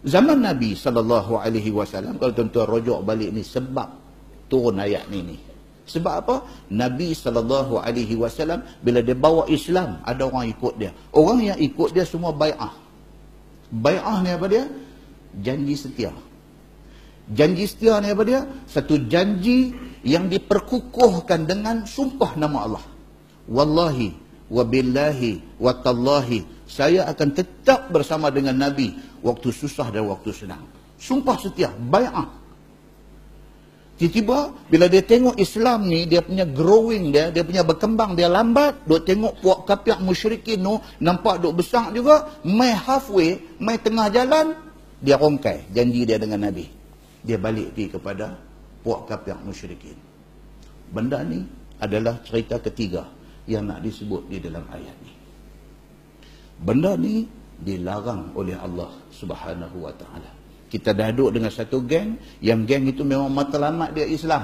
Zaman Nabi SAW, kalau tuan-tuan rujuk balik ni sebab turun ayat ni. Sebab apa? Nabi SAW bila dia bawa Islam, ada orang ikut dia. Orang yang ikut dia semua bai'ah. Bai'ah ni apa dia? Janji setia. Janji setia ni apa dia? Satu janji yang diperkukuhkan dengan sumpah nama Allah. Wallahi, wabillahi, watallahi, saya akan tetap bersama dengan Nabi waktu susah dan waktu senang. Sumpah setia, bai'ah. Tiba-tiba bila dia tengok Islam ni, dia punya growing dia punya berkembang, dia lambat, duk tengok puak kafir musyrikin tu nampak duk besar juga, mai halfway, mai tengah jalan, dia rongkai janji dia dengan Nabi. Dia balik pergi kepada puak kafir musyrikin. Benda ni adalah cerita ketiga yang nak disebut di dalam ayat ni. Benda ni dilarang oleh Allah Subhanahu wa taala. Kita dah duduk dengan satu geng, yang geng itu memang matlamat dia Islam.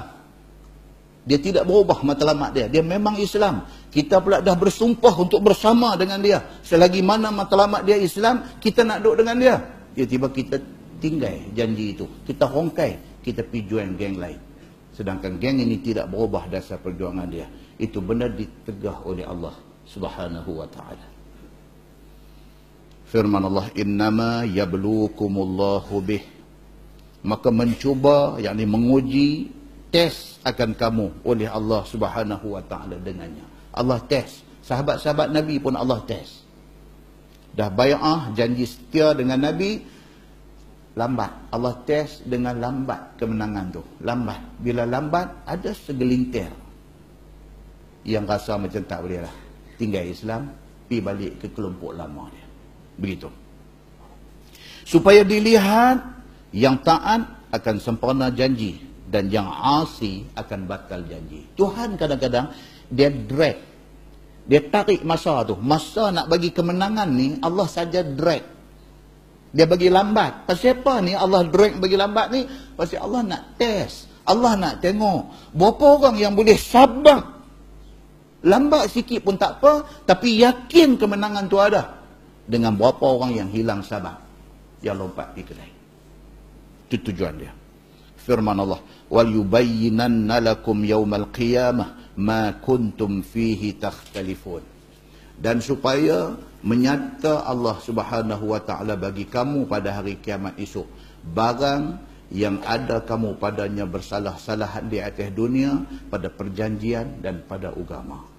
Dia tidak berubah matlamat dia. Dia memang Islam. Kita pula dah bersumpah untuk bersama dengan dia. Selagi mana matlamat dia Islam, kita nak duduk dengan dia. Tiba-tiba kita tinggal janji itu. Kita rongkai, kita pergi join geng lain. Sedangkan geng ini tidak berubah dasar perjuangan dia. Itu benar ditegah oleh Allah Subhanahu wa taala. Firman Allah, innama yabluukumullahu bih. Maka mencuba, yakni menguji, tes akan kamu oleh Allah Subhanahu wa taala dengannya. Allah tes. Sahabat-sahabat Nabi pun Allah tes. Dah bai'ah, janji setia dengan Nabi, lambat. Allah tes dengan lambat kemenangan tu. Lambat. Bila lambat, ada segelintir yang rasa macam tak boleh lah. Tinggal Islam, pergi balik ke kelompok lama dia. Begitu. Supaya dilihat yang taat akan sempurna janji dan yang asi akan batal janji. Tuhan kadang-kadang dia drag. Dia tarik masa tu. Masa nak bagi kemenangan ni Allah saja drag. Dia bagi lambat. Pasal apa ni Allah drag bagi lambat ni? Pasal Allah nak test. Allah nak tengok berapa orang yang boleh sabar. Lambat sikit pun tak apa, tapi yakin kemenangan tu ada. Dengan berapa orang yang hilang sabar, yang lompat di kedai. Itu tujuan dia. Firman Allah, wal yubayyinanna lakum yaumal qiyamah ma kuntum fihi takhtalifun. Dan supaya menyata Allah Subhanahu wa taala bagi kamu pada hari kiamat esok barang yang ada kamu padanya bersalah-salahan di atas dunia, pada perjanjian dan pada agama.